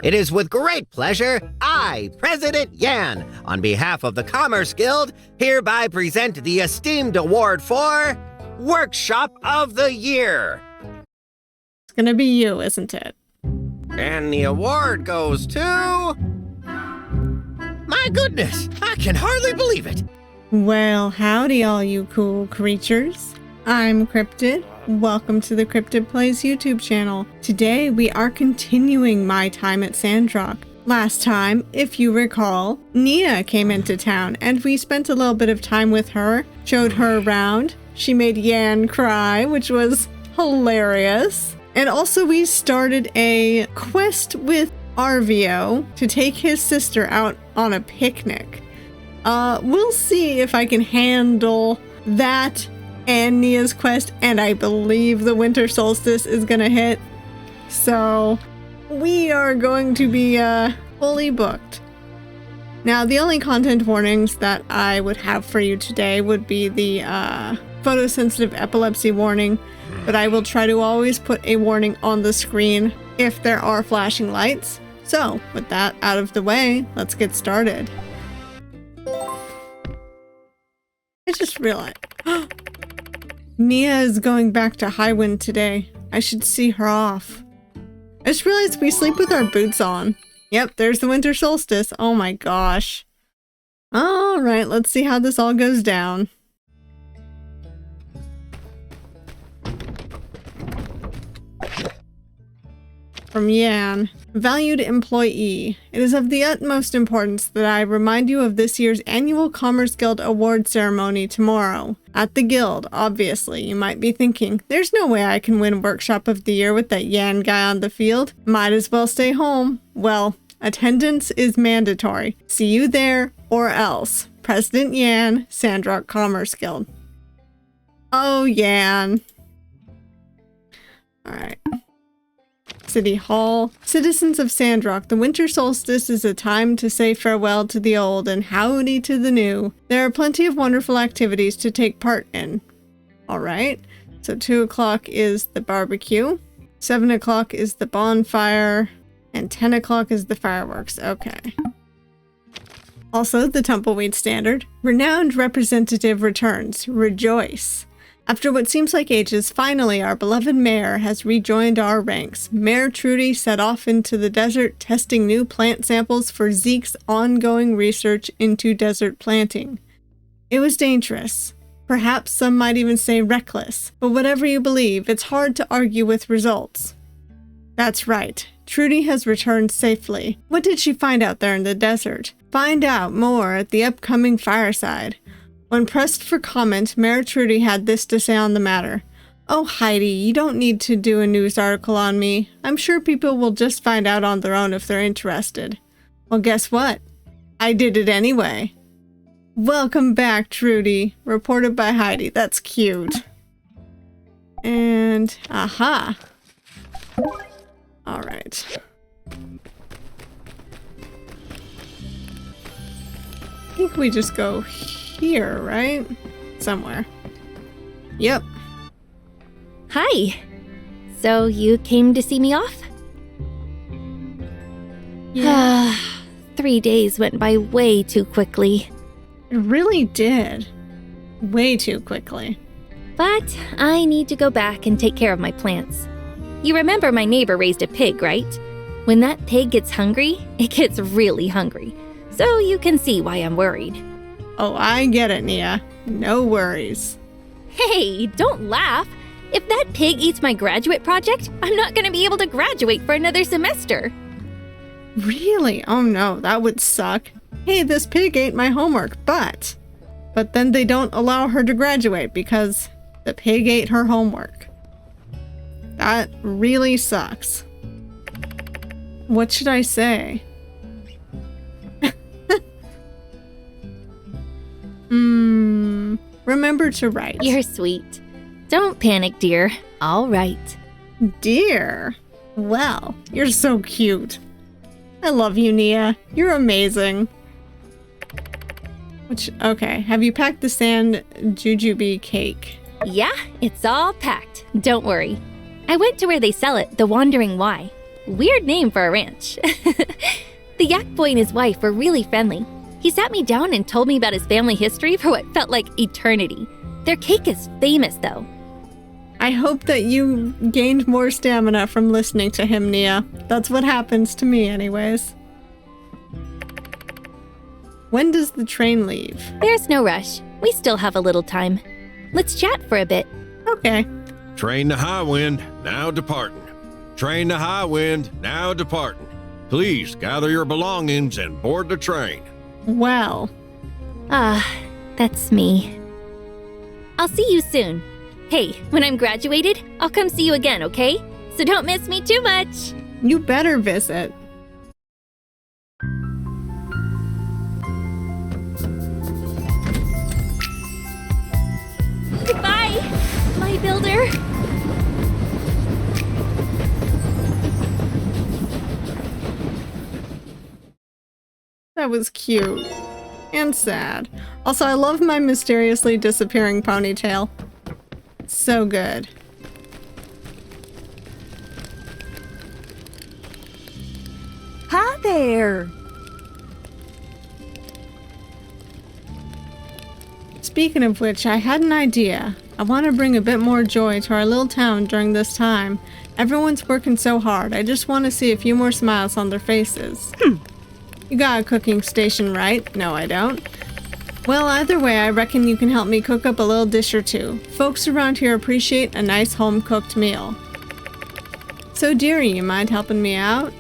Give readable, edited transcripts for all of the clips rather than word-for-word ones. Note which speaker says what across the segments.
Speaker 1: It is with great pleasure, I, President Yan, on behalf of the Commerce Guild, hereby present the esteemed award for Workshop of the Year.
Speaker 2: It's gonna be you, isn't it?
Speaker 1: And the award goes to... My goodness, I can hardly believe it.
Speaker 2: Well, howdy all you cool creatures. I'm Cryptid. Welcome to the Cryptid Plays YouTube channel. Today we are continuing my time at Sandrock. Last time, if you recall, Nia came into town and we spent a little bit of time with her, showed her around. She made Yan cry, which was hilarious. And also we started a quest with Arvio to take his sister out on a picnic. We'll see if I can handle that and Nia's quest, and I believe the winter solstice is gonna hit. So we are going to be fully booked. Now, the only content warnings that I would have for you today would be the photosensitive epilepsy warning, but I will try to always put a warning on the screen if there are flashing lights. So, with that out of the way, let's get started. I just realized... Nia is going back to Highwind today. I should see her off. I just realized we sleep with our boots on. Yep, there's the winter solstice. Oh my gosh. Alright, let's see how this all goes down. From Yan. Valued employee, it is of the utmost importance that I remind you of this year's annual Commerce Guild award ceremony tomorrow. At the guild, obviously, you might be thinking, there's no way I can win Workshop of the Year with that Yan guy on the field. Might as well stay home. Well, attendance is mandatory. See you there or else. President Yan, Sandrock Commerce Guild. Oh, Yan. Alright. City Hall. Citizens of Sandrock, the winter solstice is a time to say farewell to the old and howdy to the new. There are plenty of wonderful activities to take part in. Alright, so 2 o'clock is the barbecue, 7 o'clock is the bonfire, and 10 o'clock is the fireworks. Okay. Also, the Tumbleweed Standard. Renowned representative returns. Rejoice. After what seems like ages, finally our beloved mayor has rejoined our ranks. Mayor Trudy set off into the desert testing new plant samples for Zeke's ongoing research into desert planting. It was dangerous. Perhaps some might even say reckless. But whatever you believe, it's hard to argue with results. That's right. Trudy has returned safely. What did she find out there in the desert? Find out more at the upcoming fireside. When pressed for comment, Mayor Trudy had this to say on the matter. Oh, Heidi, you don't need to do a news article on me. I'm sure people will just find out on their own if they're interested. Well, guess what? I did it anyway. Welcome back, Trudy. Reported by Heidi. That's cute. And, aha. Alright. I think we just go here, right? Somewhere. Yep.
Speaker 3: Hi. So you came to see me off?
Speaker 2: Yeah.
Speaker 3: 3 days went by way too quickly.
Speaker 2: It really did. Way too quickly.
Speaker 3: But I need to go back and take care of my plants. You remember my neighbor raised a pig, right? When that pig gets hungry, it gets really hungry. So you can see why I'm worried.
Speaker 2: Oh, I get it, Nia. No worries.
Speaker 3: Hey, don't laugh. If that pig eats my graduate project, I'm not going to be able to graduate for another semester.
Speaker 2: Really? Oh no, that would suck. Hey, this pig ate my homework, but then they don't allow her to graduate because the pig ate her homework. That really sucks. What should I say? Remember to write.
Speaker 3: You're sweet. Don't panic, dear. I'll write.
Speaker 2: Dear? Well, you're so cute. I love you, Nia. You're amazing. Okay, have you packed the sand jujube cake?
Speaker 3: Yeah, it's all packed. Don't worry. I went to where they sell it, the Wandering Y. Weird name for a ranch. The yak boy and his wife were really friendly. He sat me down and told me about his family history for what felt like eternity. Their cake is famous, though.
Speaker 2: I hope that you gained more stamina from listening to him, Nia. That's what happens to me anyways. When does the train leave?
Speaker 3: There's no rush. We still have a little time. Let's chat for a bit.
Speaker 2: Okay.
Speaker 4: Train to high wind, now departing. Train to high wind, now departing. Please gather your belongings and board the train.
Speaker 2: Well.
Speaker 3: That's me. I'll see you soon. Hey, when I'm graduated, I'll come see you again, okay? So don't miss me too much.
Speaker 2: You better visit.
Speaker 3: Goodbye, my builder.
Speaker 2: That was cute. And sad. Also, I love my mysteriously disappearing ponytail. So good.
Speaker 5: Hi there!
Speaker 2: Speaking of which, I had an idea. I want to bring a bit more joy to our little town during this time. Everyone's working so hard. I just want to see a few more smiles on their faces. You got a cooking station, right? No, I don't. Well, either way, I reckon you can help me cook up a little dish or two. Folks around here appreciate a nice home-cooked meal. So, dearie, you mind helping me out?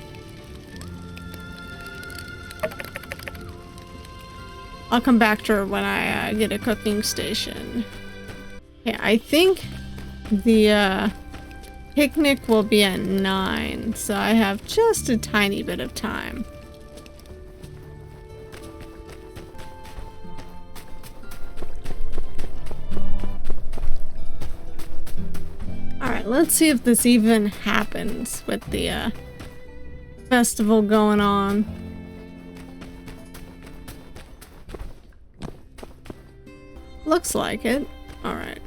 Speaker 2: I'll come back to her when I get a cooking station. Yeah, I think the picnic will be at 9, so I have just a tiny bit of time. Alright, let's see if this even happens with the festival going on. Looks like it. Alright.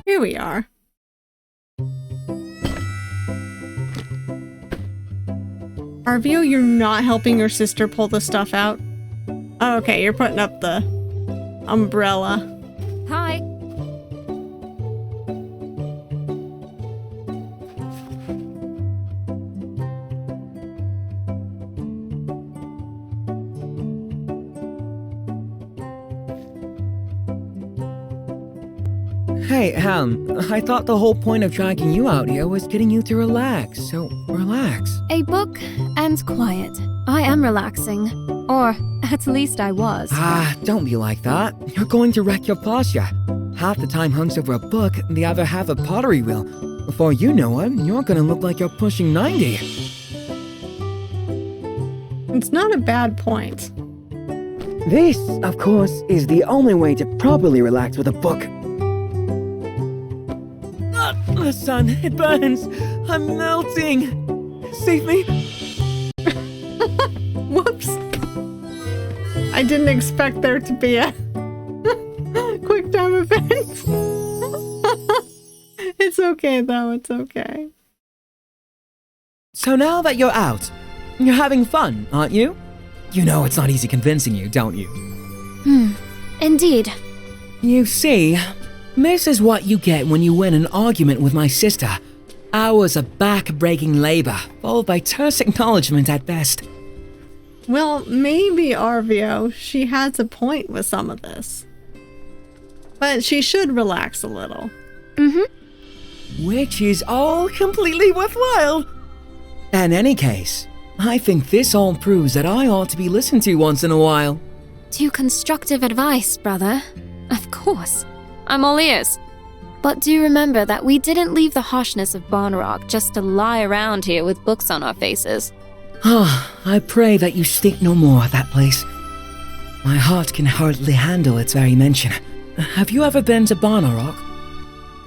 Speaker 2: Here we are. Arvio, you're not helping your sister pull the stuff out? Oh, okay, you're putting up the umbrella.
Speaker 5: Hi.
Speaker 6: Hey, I thought the whole point of dragging you out here was getting you to relax, so relax.
Speaker 5: A book and quiet. I am relaxing. Or, at least I was.
Speaker 6: Don't be like that. You're going to wreck your posture. Half the time hunks over a book, the other half a pottery wheel. Before you know it, you're gonna look like you're pushing 90.
Speaker 2: It's not a bad point.
Speaker 6: This, of course, is the only way to properly relax with a book. The sun, it burns. I'm melting. Save me.
Speaker 2: Whoops. I didn't expect there to be a quick time event. It's okay though, it's okay.
Speaker 6: So now that you're out, you're having fun, aren't you? You know it's not easy convincing you, don't you?
Speaker 5: Indeed.
Speaker 6: You see, this is what you get when you win an argument with my sister. Hours of back-breaking labor, followed by terse acknowledgement at best.
Speaker 2: Well, maybe Arvio, she has a point with some of this. But she should relax a little.
Speaker 6: Which is all completely worthwhile. In any case, I think this all proves that I ought to be listened to once in a while.
Speaker 5: To constructive advice, brother. Of course. I'm all ears. But do remember that we didn't leave the harshness of Sandrock just to lie around here with books on our faces.
Speaker 6: I pray that you stick no more at that place. My heart can hardly handle its very mention. Have you ever been to Sandrock?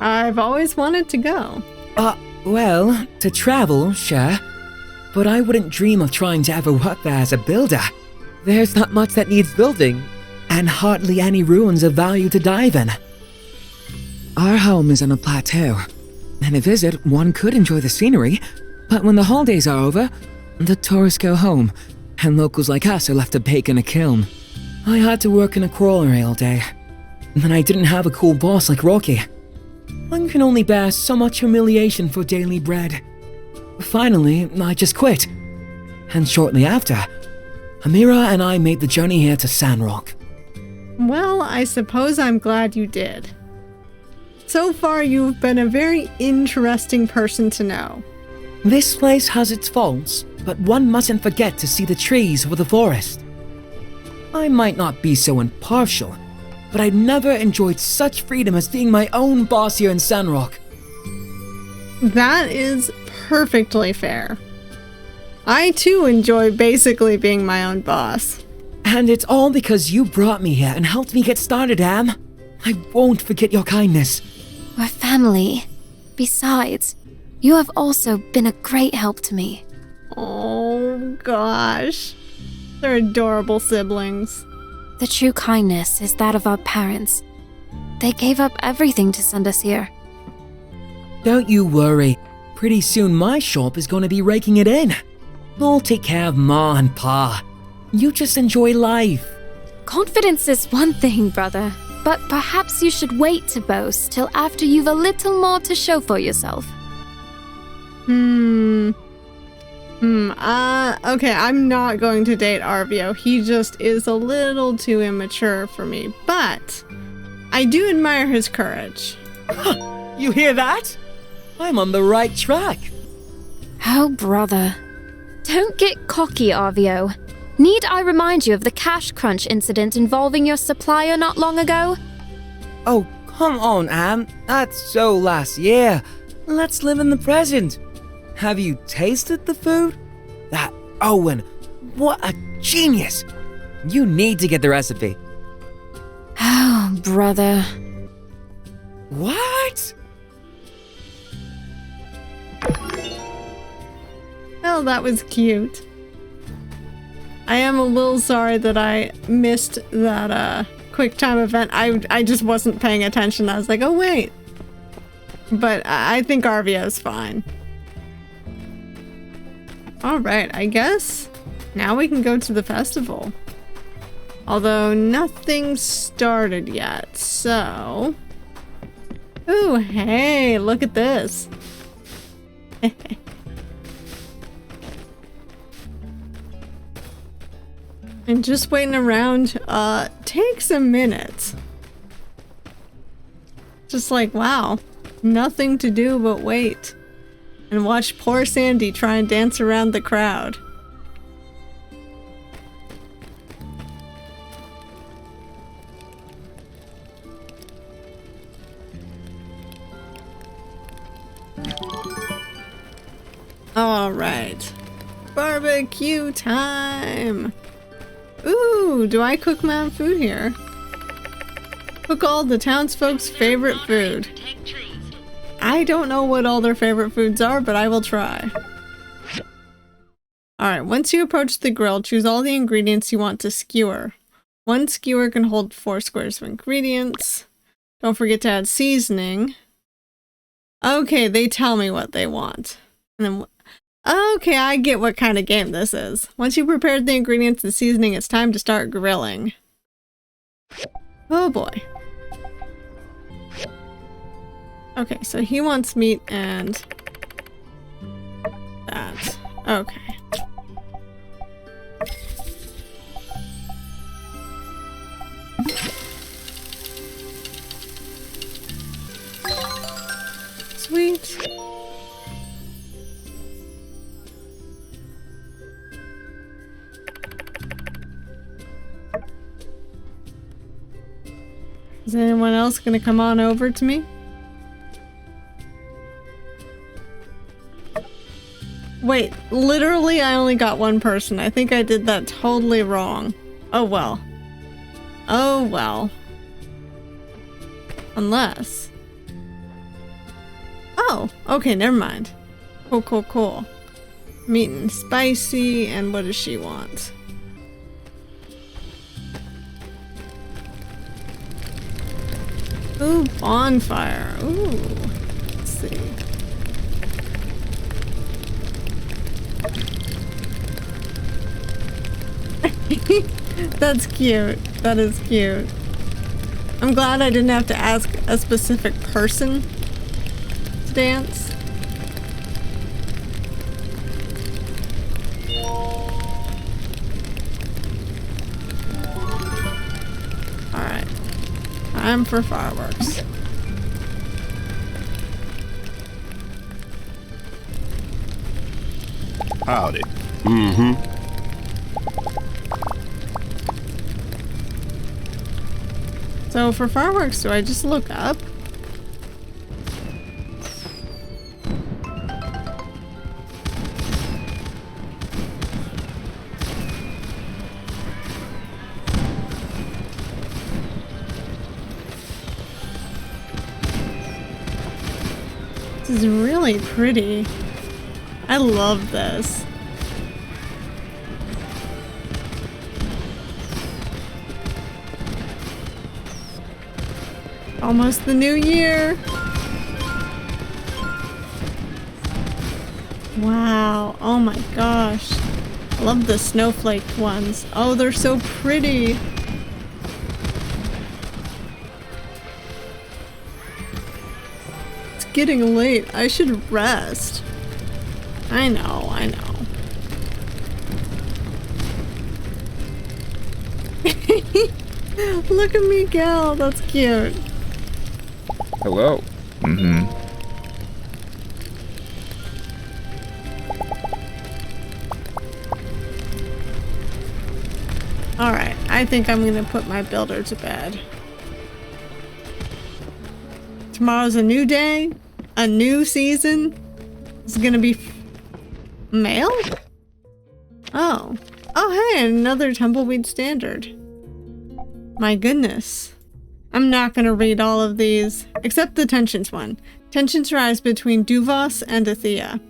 Speaker 2: I've always wanted to go.
Speaker 6: Well, to travel, sure. But I wouldn't dream of trying to ever work there as a builder. There's not much that needs building, and hardly any ruins of value to dive in. Our home is on a plateau, and a visit, one could enjoy the scenery, But when the holidays are over, the tourists go home, and locals like us are left to bake in a kiln. I had to work in a crawlery all day, and I didn't have a cool boss like Rocky. One can only bear so much humiliation for daily bread. Finally, I just quit. And shortly after, Amira and I made the journey here to Sandrock.
Speaker 2: Well, I suppose I'm glad you did. So far, you've been a very interesting person to know.
Speaker 6: This place has its faults, but one mustn't forget to see the trees for the forest. I might not be so impartial, but I've never enjoyed such freedom as being my own boss here in Sandrock.
Speaker 2: That is perfectly fair. I too enjoy basically being my own boss.
Speaker 6: And it's all because you brought me here and helped me get started, Am. I won't forget your kindness.
Speaker 5: We're family. Besides, you have also been a great help to me.
Speaker 2: Oh gosh. They're adorable siblings.
Speaker 5: The true kindness is that of our parents. They gave up everything to send us here.
Speaker 6: Don't you worry. Pretty soon my shop is going to be raking it in. I'll take care of Ma and Pa. You just enjoy life.
Speaker 5: Confidence is one thing, brother. But perhaps you should wait to boast till after you've a little more to show for yourself.
Speaker 2: Okay, I'm not going to date Arvio. He just is a little too immature for me, but I do admire his courage.
Speaker 6: You hear that? I'm on the right track.
Speaker 5: Oh, brother. Don't get cocky, Arvio. Need I remind you of the cash crunch incident involving your supplier not long ago?
Speaker 6: Oh, come on, Am. That's so last year. Let's live in the present. Have you tasted the food? That Owen, what a genius! You need to get the recipe.
Speaker 5: Oh, brother.
Speaker 6: What?
Speaker 2: Well, that was cute. I am a little sorry that I missed that quick time event. I just wasn't paying attention. I was like, oh wait. But I think Arvio's fine. Alright, I guess now we can go to the festival. Although nothing started yet, so... Ooh, hey, look at this. And just waiting around takes a minute. Just like, wow, nothing to do but wait. And watch poor Sandy try and dance around the crowd. Alright. Barbecue time! Ooh, do I cook my own food here? Cook all the townsfolk's favorite food. I don't know what all their favorite foods are, but I will try. Alright, once you approach the grill, choose all the ingredients you want to skewer. One skewer can hold 4 squares of ingredients. Don't forget to add seasoning. Okay, they tell me what they want. And then, okay, I get what kind of game this is. Once you prepared the ingredients and seasoning, it's time to start grilling. Oh boy. Okay, so he wants meat and that. Okay. Sweet. Is anyone else gonna come on over to me? Wait, literally I only got one person. I think I did that totally wrong. Oh well. Oh well. Unless... Oh, okay, never mind. Cool, cool, cool. Meat and spicy, and what does she want? Ooh, bonfire. Ooh. Let's see. That's cute. That is cute. I'm glad I didn't have to ask a specific person to dance. Alright. Time for fireworks.
Speaker 7: Howdy. Mm-hmm.
Speaker 2: So for fireworks, do I just look up? This is really pretty. I love this. Almost the new year. Wow. Oh my gosh. I love the snowflake ones. Oh, they're so pretty. It's getting late. I should rest. I know, I know. Look at Miguel. That's cute.
Speaker 8: Hello. Mm-hmm.
Speaker 2: Alright, I think I'm gonna put my builder to bed. Tomorrow's a new day, a new season. It's gonna be mail? Oh. Oh hey, another Tumbleweed Standard. My goodness. I'm not gonna read all of these, except the tensions one. Tensions rise between Duvos and Athea.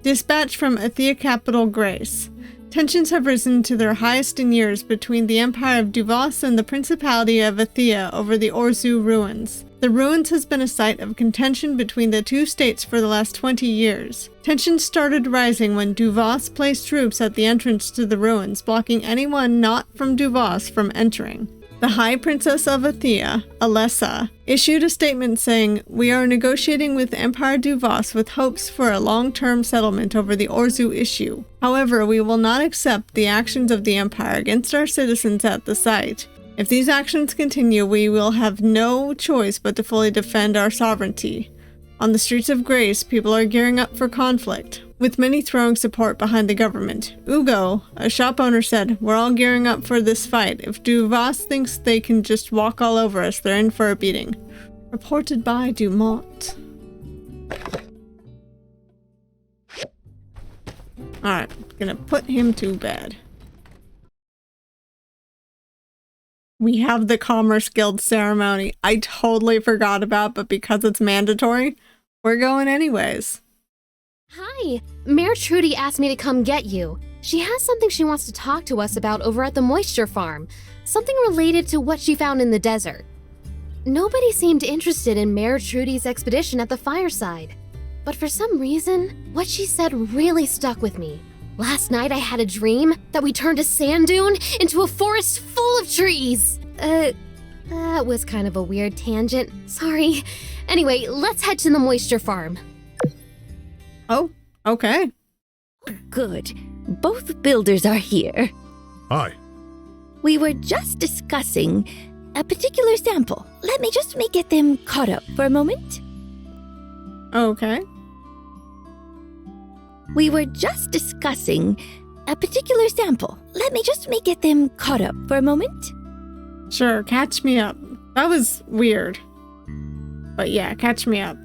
Speaker 2: Dispatch from Athea capital Grace. Tensions have risen to their highest in years between the Empire of Duvos and the Principality of Athea over the Orzu ruins. The ruins has been a site of contention between the two states for the last 20 years. Tensions started rising when Duvos placed troops at the entrance to the ruins, blocking anyone not from Duvos from entering. The High Princess of Athea, Alessa, issued a statement saying, "We are negotiating with Empire Duvos with hopes for a long-term settlement over the Orzu issue. However, we will not accept the actions of the Empire against our citizens at the site. If these actions continue, we will have no choice but to fully defend our sovereignty." On the streets of Grace, people are gearing up for conflict, with many throwing support behind the government. Ugo, a shop owner, said, "We're all gearing up for this fight. If Duvos thinks they can just walk all over us, they're in for a beating." Reported by Dumont. Alright, gonna put him to bed. We have the Commerce Guild ceremony. I totally forgot about, but because it's mandatory, we're going anyways.
Speaker 9: Hi, Mayor Trudy asked me to come get you. She has something she wants to talk to us about over at the moisture farm. Something related to what she found in the desert. Nobody seemed interested in Mayor Trudy's expedition at the fireside. But for some reason, what she said really stuck with me. Last night I had a dream that we turned a sand dune into a forest full of trees. That was kind of a weird tangent. Sorry. Anyway, let's head to the moisture farm.
Speaker 2: Oh, okay.
Speaker 3: Good. Both builders are here.
Speaker 7: Hi.
Speaker 3: We were just discussing a particular sample. Let me just get them caught up for a moment.
Speaker 2: Okay.
Speaker 3: We were just discussing a particular sample. Let me just get them caught up for a moment.
Speaker 2: Sure, catch me up. That was weird. But yeah, catch me up.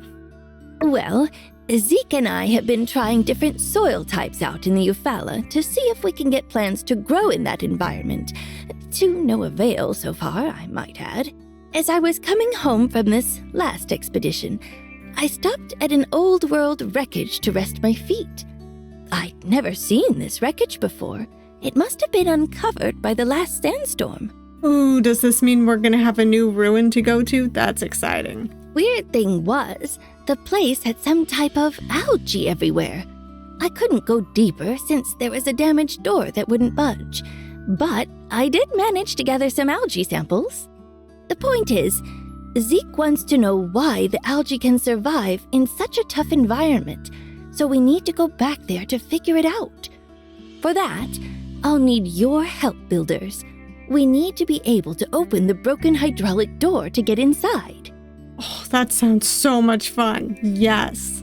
Speaker 3: Well, Zeke and I have been trying different soil types out in the Eufaula to see if we can get plants to grow in that environment. To no avail so far, I might add. As I was coming home from this last expedition, I stopped at an old world wreckage to rest my feet. I'd never seen this wreckage before. It must have been uncovered by the last sandstorm.
Speaker 2: Ooh, does this mean we're gonna have a new ruin to go to? That's exciting.
Speaker 3: Weird thing was, the place had some type of algae everywhere. I couldn't go deeper since there was a damaged door that wouldn't budge. But I did manage to gather some algae samples. The point is, Zeke wants to know why the algae can survive in such a tough environment, so we need to go back there to figure it out. For that, I'll need your help, builders. We need to be able to open the broken hydraulic door to get inside.
Speaker 2: Oh, that sounds so much fun. Yes.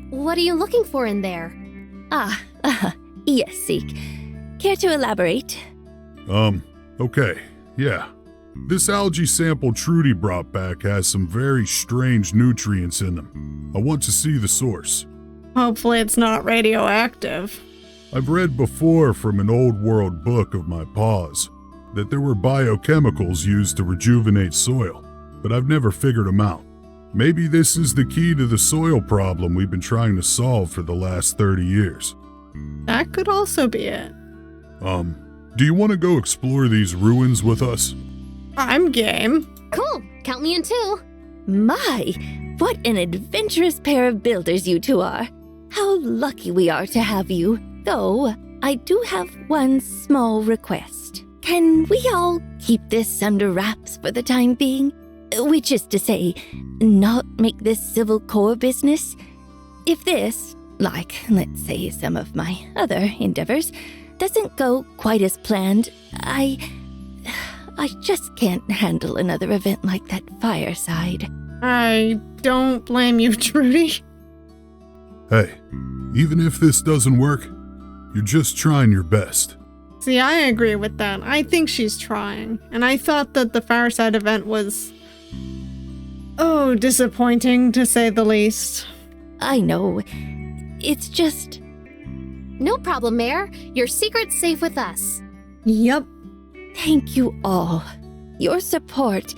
Speaker 9: What are you looking for in there?
Speaker 3: Yes, Zeke. Care to elaborate?
Speaker 7: Okay, yeah. This algae sample Trudy brought back has some very strange nutrients in them. I want to see the source.
Speaker 2: Hopefully it's not radioactive.
Speaker 7: I've read before from an old world book of my paws that there were biochemicals used to rejuvenate soil, but I've never figured them out. Maybe this is the key to the soil problem we've been trying to solve for the last 30 years.
Speaker 2: That could also be it.
Speaker 7: Do you want to go explore these ruins with us?
Speaker 2: I'm game.
Speaker 9: Cool. Count me in too.
Speaker 3: My, what an adventurous pair of builders you two are. How lucky we are to have you. Though, I do have one small request. Can we all keep this under wraps for the time being? Which is to say, not make this civil core business. If this, like, let's say, some of my other endeavors, doesn't go quite as planned, I just can't handle another event like that fireside.
Speaker 2: I don't blame you, Trudy.
Speaker 7: Hey, even if this doesn't work, you're just trying your best.
Speaker 2: See, I agree with that. I think she's trying. And I thought that the fireside event was... disappointing, to say the least.
Speaker 3: I know. It's just...
Speaker 9: No problem, Mayor. Your secret's safe with us.
Speaker 2: Yep.
Speaker 3: Thank you all. Your support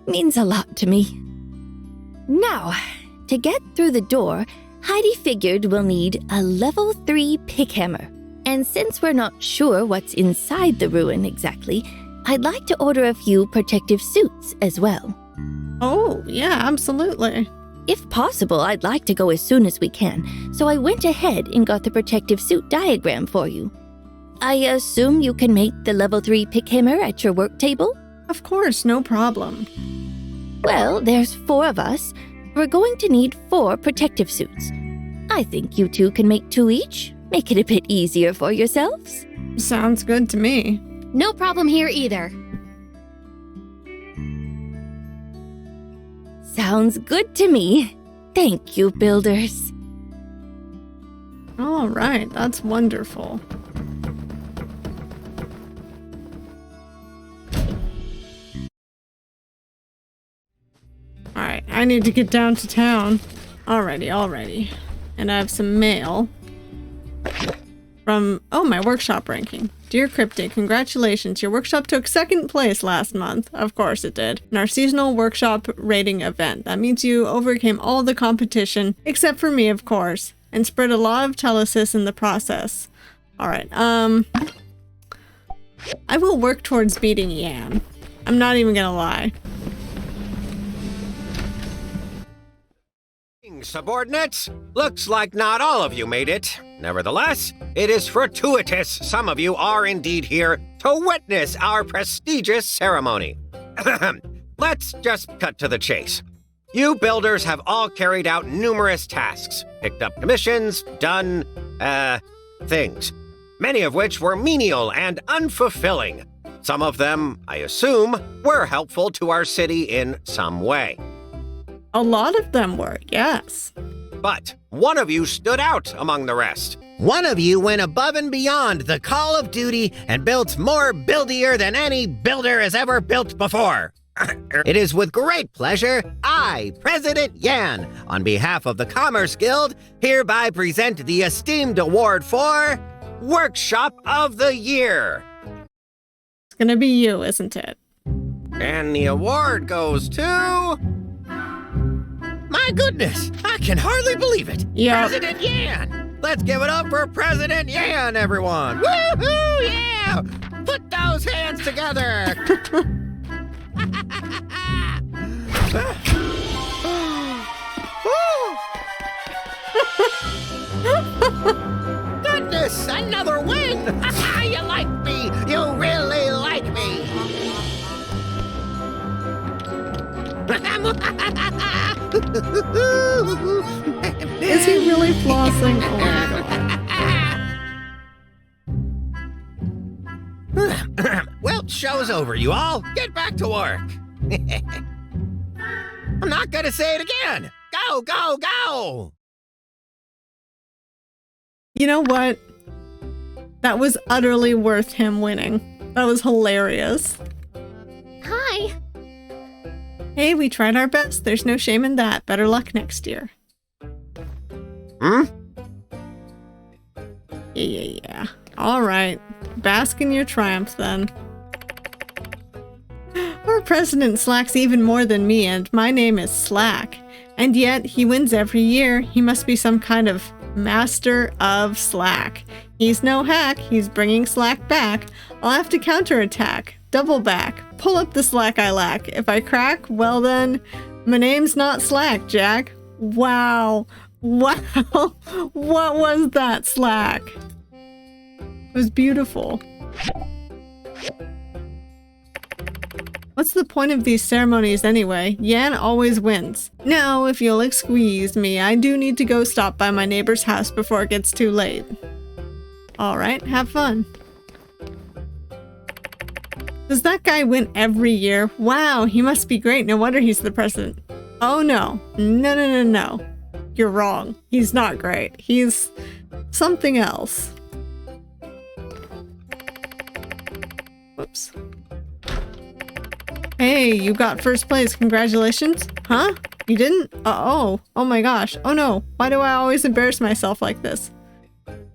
Speaker 3: means a lot to me. Now, to get through the door, Heidi figured we'll need a level 3 pickhammer. And since we're not sure what's inside the ruin exactly, I'd like to order a few protective suits as well.
Speaker 2: Oh, yeah, absolutely.
Speaker 3: If possible, I'd like to go as soon as we can, so I went ahead and got the protective suit diagram for you. I assume you can make the level 3 pickhammer at your work table?
Speaker 2: Of course, no problem.
Speaker 3: Well, there's 4 of us. We're going to need 4 protective suits. I think you two can make 2 each. Make it a bit easier for yourselves.
Speaker 2: Sounds good to me.
Speaker 9: No problem here either.
Speaker 3: Sounds good to me. Thank you, builders.
Speaker 2: All right, that's wonderful. All right, I need to get down to town. Alrighty. And I have some mail from, my workshop ranking. Dear Cryptic, congratulations. Your workshop took 2nd place last month. Of course it did. In our seasonal workshop rating event. That means you overcame all the competition, except for me, of course, and spread a lot of telesis in the process. Alright, I will work towards beating Yan. I'm not even gonna lie.
Speaker 1: Subordinates, looks like not all of you made it. Nevertheless, it is fortuitous some of you are indeed here to witness our prestigious ceremony. Let's just cut to the chase. You builders have all carried out numerous tasks, picked up commissions, done, things. Many of which were menial and unfulfilling. Some of them, I assume, were helpful to our city in some way.
Speaker 2: A lot of them were, yes.
Speaker 1: But one of you stood out among the rest. One of you went above and beyond the call of duty and built more buildier than any builder has ever built before. It is with great pleasure, I, President Yan, on behalf of the Commerce Guild, hereby present the esteemed award for Workshop of the Year.
Speaker 2: It's gonna be you, isn't it?
Speaker 1: And the award goes to... My goodness, I can hardly believe it.
Speaker 2: Yep.
Speaker 1: President Yan! Let's give it up for President Yan, everyone. Woohoo, yeah! Put those hands together. Goodness, another win! You like me?
Speaker 2: Is he really flossing? Oh my god.
Speaker 1: Well, show's over, you all. Get back to work. I'm not gonna say it again. Go, go, go!
Speaker 2: You know what? That was utterly worth him winning. That was hilarious.
Speaker 9: Hi.
Speaker 2: Hey, we tried our best. There's no shame in that. Better luck next year.
Speaker 1: Hmm?
Speaker 2: Yeah. All right. Bask in your triumph, then. Our president slacks even more than me, and my name is Slack. And yet, he wins every year. He must be some kind of master of slack. He's no hack. He's bringing slack back. I'll have to counterattack. Double back. Pull up the slack I lack. If I crack, well then, my name's not Slack, Jack. Wow. Wow. What was that, Slack? It was beautiful. What's the point of these ceremonies anyway? Yan always wins. Now, if you'll excuse me, I do need to go stop by my neighbor's house before it gets too late. Alright, have fun. Does that guy win every year? Wow, he must be great. No wonder he's the president. Oh no. No. You're wrong. He's not great. He's something else. Whoops. Hey, you got first place. Congratulations. Huh? You didn't? Oh my gosh. Oh no. Why do I always embarrass myself like this?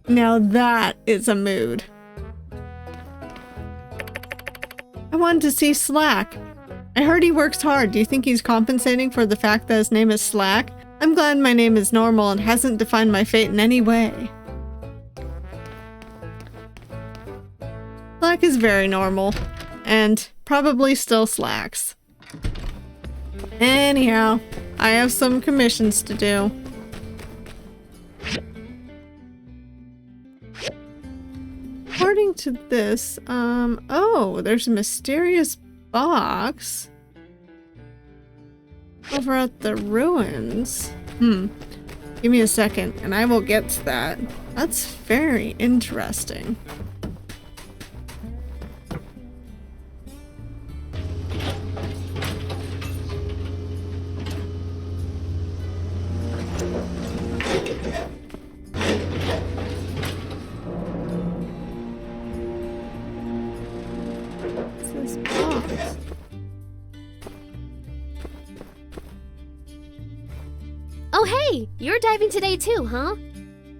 Speaker 2: Now that is a mood. I wanted to see Slack. I heard he works hard. Do you think he's compensating for the fact that his name is Slack? I'm glad my name is normal and hasn't defined my fate in any way. Slack is very normal. And probably still slacks. Anyhow, I have some commissions to do. According to this, oh, there's a mysterious box over at the ruins. Give me a second and I will get to that. That's very interesting.
Speaker 9: Oh hey, you're diving today too, huh?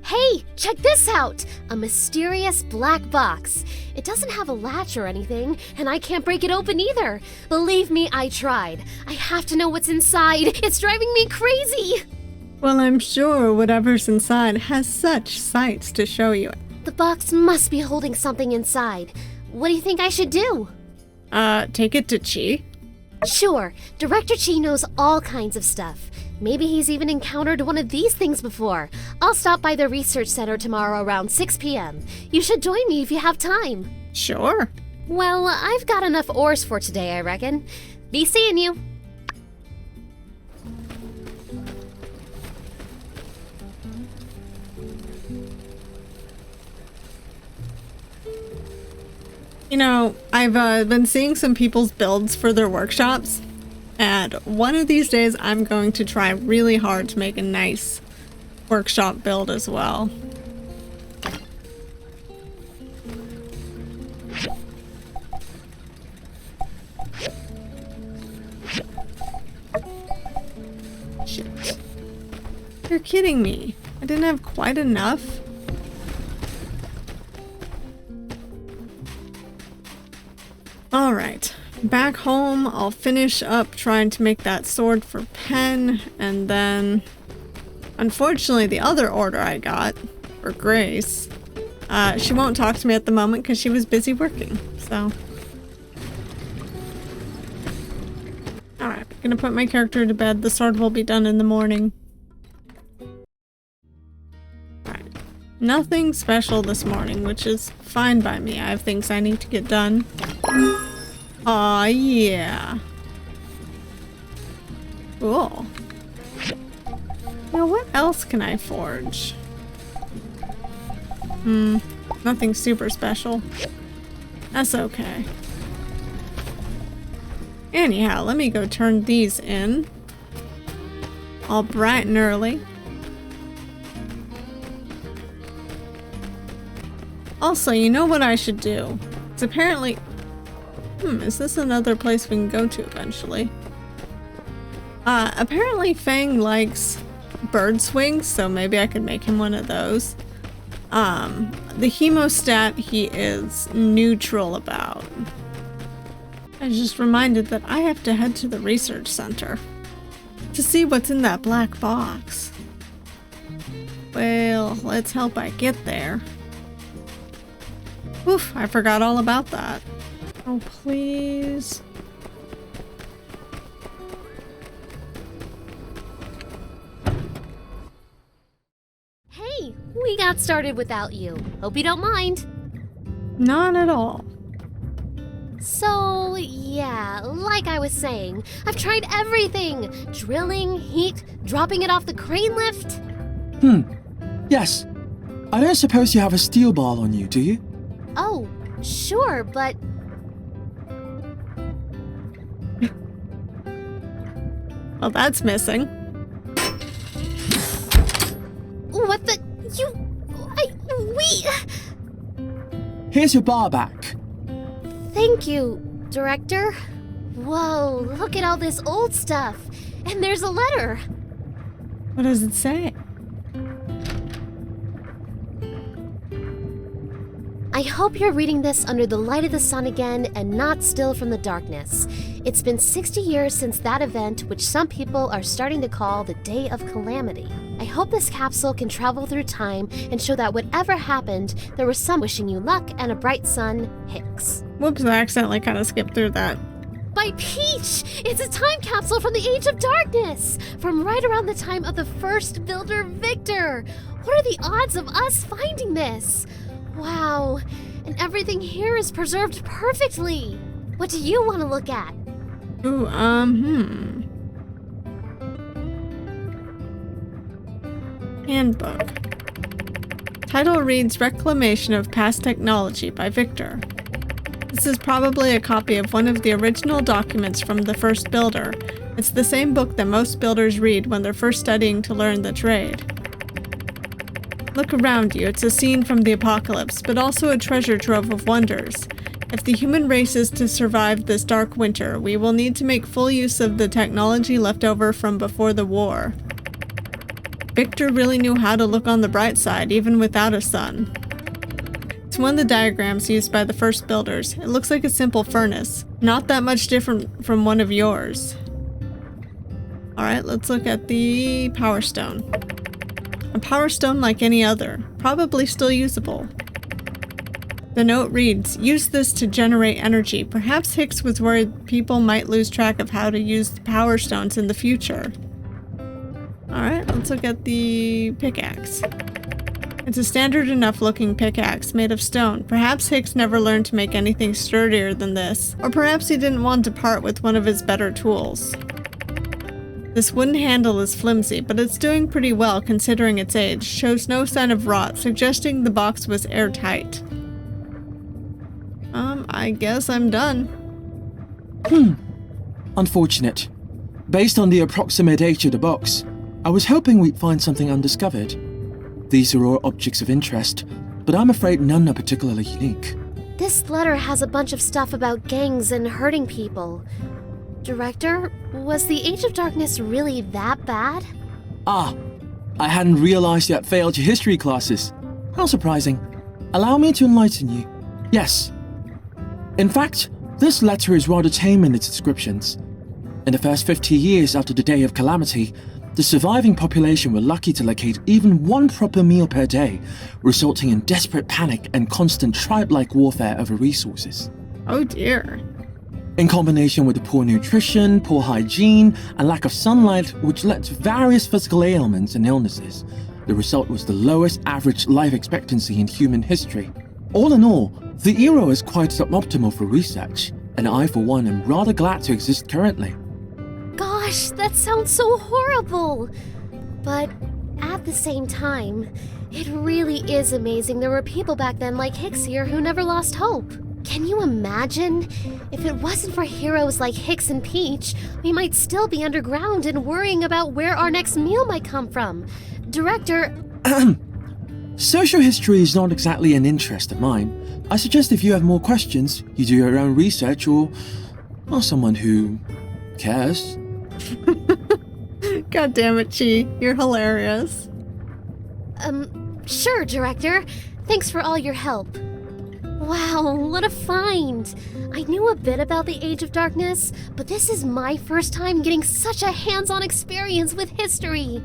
Speaker 9: Hey, check this out! A mysterious black box. It doesn't have a latch or anything, and I can't break it open either. Believe me, I tried. I have to know what's inside. It's driving me crazy!
Speaker 2: Well, I'm sure whatever's inside has such sights to show you.
Speaker 9: The box must be holding something inside. What do you think I should do?
Speaker 2: Take it to Chi?
Speaker 9: Sure, Director Chi knows all kinds of stuff. Maybe he's even encountered one of these things before. I'll stop by the research center tomorrow around 6 p.m. You should join me if you have time.
Speaker 2: Sure.
Speaker 9: Well, I've got enough ores for today, I reckon. Be seeing you.
Speaker 2: You know, I've been seeing some people's builds for their workshops, and one of these days I'm going to try really hard to make a nice workshop build as well. Shit. You're kidding me. I didn't have quite enough. Alright, back home, I'll finish up trying to make that sword for Pen, and then, unfortunately, the other order I got, for Grace, she won't talk to me at the moment because she was busy working, so. Alright, I'm gonna put my character to bed. The sword will be done in the morning. Alright, nothing special this morning, which is fine by me. I have things I need to get done. Aw, yeah. Cool. Now, what else can I forge? Nothing super special. That's okay. Anyhow, let me go turn these in. All bright and early. Also, you know what I should do? It's apparently... is this another place we can go to eventually? Apparently Fang likes bird swings, so maybe I could make him one of those. The hemostat he is neutral about. I was just reminded that I have to head to the research center to see what's in that black box. Well, let's hope I get there. Oof, I forgot all about that. Oh, please.
Speaker 9: Hey, we got started without you. Hope you don't mind.
Speaker 2: Not at all.
Speaker 9: So, yeah, like I was saying, I've tried everything. Drilling, heat, dropping it off the crane lift.
Speaker 10: Yes. I don't suppose you have a steel ball on you, do you?
Speaker 9: Oh, sure, but...
Speaker 2: Well, that's missing.
Speaker 9: What the...
Speaker 10: Here's your bar back.
Speaker 9: Thank you, Director. Whoa, look at all this old stuff. And there's a letter.
Speaker 2: What does it say?
Speaker 9: I hope you're reading this under the light of the sun again and not still from the darkness. It's been 60 years since that event, which some people are starting to call the Day of Calamity. I hope this capsule can travel through time and show that whatever happened, there was some wishing you luck and a bright sun, Hicks.
Speaker 2: Whoops, I accidentally kind of skipped through that.
Speaker 9: By Peach! It's a time capsule from the Age of Darkness! From right around the time of the first builder, Victor! What are the odds of us finding this? Wow, and everything here is preserved perfectly. What do you want to look at?
Speaker 2: Ooh, Handbook. Title reads Reclamation of Past Technology by Victor. This is probably a copy of one of the original documents from the first builder. It's the same book that most builders read when they're first studying to learn the trade. Look around you, it's a scene from the apocalypse, but also a treasure trove of wonders. If the human race is to survive this dark winter, we will need to make full use of the technology left over from before the war. Victor really knew how to look on the bright side, even without a sun. It's one of the diagrams used by the first builders. It looks like a simple furnace, not that much different from one of yours. Alright, let's look at the Power Stone. A Power Stone like any other, probably still usable. The note reads, use this to generate energy. Perhaps Hicks was worried people might lose track of how to use the Power Stones in the future. Alright, let's look at the pickaxe. It's a standard enough looking pickaxe made of stone. Perhaps Hicks never learned to make anything sturdier than this, or perhaps he didn't want to part with one of his better tools. This wooden handle is flimsy, but it's doing pretty well considering its age. Shows no sign of rot, suggesting the box was airtight. I guess I'm done.
Speaker 10: Unfortunate. Based on the approximate age of the box, I was hoping we'd find something undiscovered. These are all objects of interest, but I'm afraid none are particularly unique.
Speaker 9: This letter has a bunch of stuff about gangs and hurting people. Director, was the Age of Darkness really that bad?
Speaker 10: Ah, I hadn't realized you had failed your history classes. How surprising. Allow me to enlighten you. Yes. In fact, this letter is rather tame in its descriptions. In the first 50 years after the Day of Calamity, the surviving population were lucky to locate even one proper meal per day, resulting in desperate panic and constant tribe-like warfare over resources.
Speaker 2: Oh dear.
Speaker 10: In combination with the poor nutrition, poor hygiene, and lack of sunlight, which led to various physical ailments and illnesses, the result was the lowest average life expectancy in human history. All in all, the era is quite suboptimal for research, and I for one am rather glad to exist currently.
Speaker 9: Gosh, gosh, that sounds so horrible. But at the same time, it really is amazing there were people back then like Hicks here who never lost hope. Can you imagine? If it wasn't for heroes like Hicks and Peach, we might still be underground and worrying about where our next meal might come from. Director...
Speaker 10: Social history is not exactly an interest of mine. I suggest if you have more questions, you do your own research or someone who cares.
Speaker 2: God damn it, Chi. You're hilarious.
Speaker 9: Sure, Director. Thanks for all your help. Wow, what a find! I knew a bit about the Age of Darkness, but this is my first time getting such a hands-on experience with history.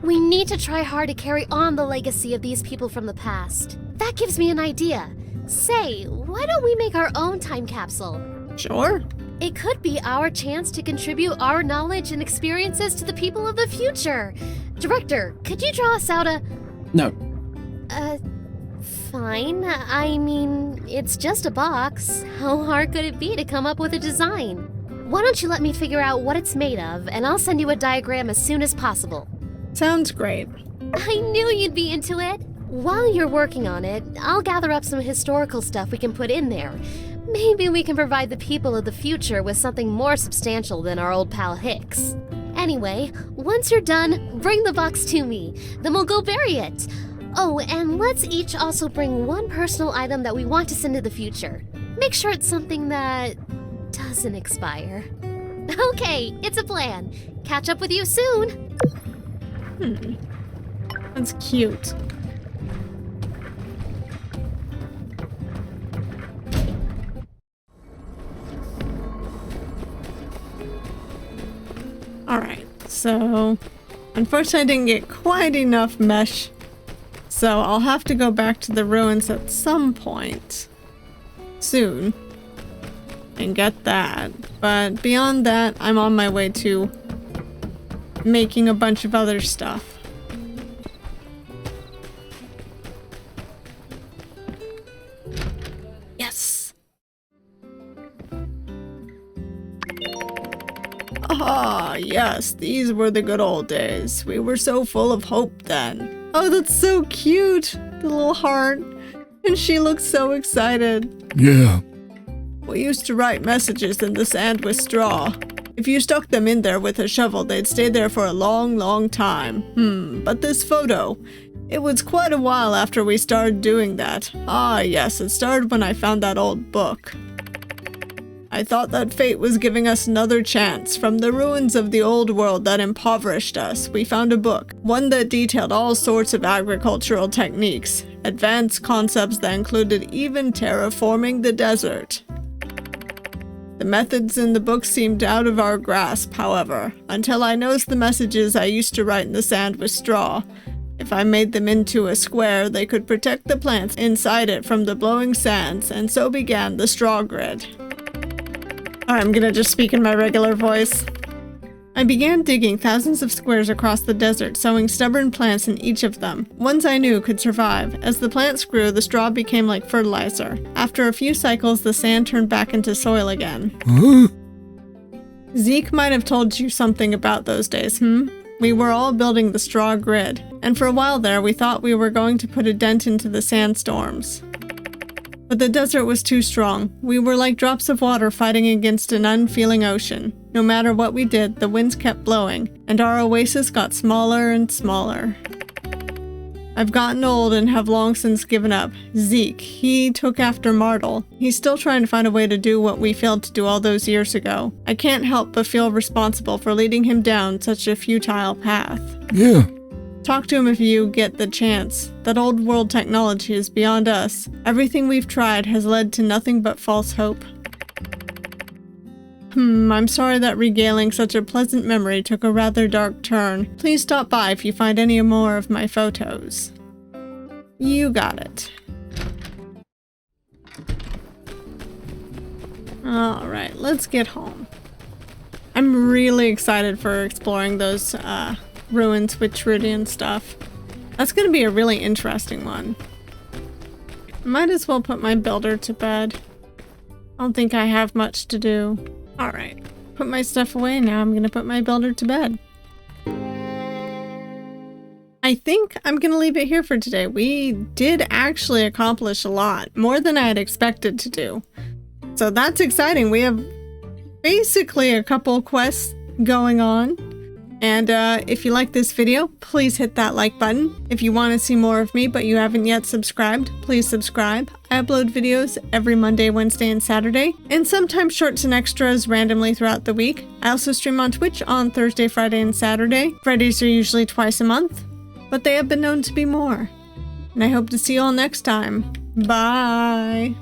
Speaker 9: We need to try hard to carry on the legacy of these people from the past. That gives me an idea. Say, why don't we make our own time capsule?
Speaker 2: Sure.
Speaker 9: It could be our chance to contribute our knowledge and experiences to the people of the future. Director, could you draw us out a...
Speaker 10: No.
Speaker 9: Fine. I mean, it's just a box. How hard could it be to come up with a design? Why don't you let me figure out what it's made of, and I'll send you a diagram as soon as possible.
Speaker 2: Sounds great.
Speaker 9: I knew you'd be into it. While you're working on it, I'll gather up some historical stuff we can put in there. Maybe we can provide the people of the future with something more substantial than our old pal Hicks. Anyway, once you're done, bring the box to me. Then we'll go bury it. Oh, and let's each also bring one personal item that we want to send to the future. Make sure it's something that doesn't expire. Okay, it's a plan. Catch up with you soon.
Speaker 2: That's cute. Alright, so unfortunately I didn't get quite enough mesh, so I'll have to go back to the ruins at some point soon and get that. But beyond that, I'm on my way to making a bunch of other stuff. Yes! Ah, yes, these were the good old days. We were so full of hope then. Oh, that's so cute! The little heart. And she looks so excited.
Speaker 7: Yeah.
Speaker 2: We used to write messages in the sand with straw. If you stuck them in there with a shovel, they'd stay there for a long, long time. But this photo, it was quite a while after we started doing that. Ah, yes, it started when I found that old book. I thought that fate was giving us another chance. From the ruins of the old world that impoverished us, we found a book, one that detailed all sorts of agricultural techniques, advanced concepts that included even terraforming the desert. The methods in the book seemed out of our grasp, however, until I noticed the messages I used to write in the sand with straw. If I made them into a square, they could protect the plants inside it from the blowing sands, and so began the straw grid. I'm gonna just speak in my regular voice. I began digging thousands of squares across the desert, sowing stubborn plants in each of them, ones I knew could survive. As the plants grew, the straw became like fertilizer. After a few cycles, the sand turned back into soil again. Zeke might have told you something about those days, We were all building the straw grid, and for a while there, we thought we were going to put a dent into the sandstorms. But the desert was too strong. We were like drops of water fighting against an unfeeling ocean. No matter what we did, the winds kept blowing, and our oasis got smaller and smaller. I've gotten old and have long since given up. Zeke, he took after Martel. He's still trying to find a way to do what we failed to do all those years ago. I can't help but feel responsible for leading him down such a futile path.
Speaker 7: Yeah.
Speaker 2: Talk to him if you get the chance. That old world technology is beyond us. Everything we've tried has led to nothing but false hope. I'm sorry that regaling such a pleasant memory took a rather dark turn. Please stop by if you find any more of my photos. You got it. Alright, let's get home. I'm really excited for exploring those, ruins with Trudian stuff. That's gonna be a really interesting one. Might as well put my builder to bed. I don't think I have much to do. Alright, put my stuff away. Now I'm gonna put my builder to bed. I think I'm gonna leave it here for today. We did actually accomplish a lot, more than I had expected to do. So that's exciting. We have basically a couple quests going on. And if you like this video, please hit that like button. If you want to see more of me but you haven't yet subscribed, please subscribe. I upload videos every Monday, Wednesday, and Saturday, and sometimes shorts and extras randomly throughout the week. I also stream on Twitch on Thursday, Friday, and Saturday. Fridays are usually twice a month, but they have been known to be more. And I hope to see you all next time. Bye!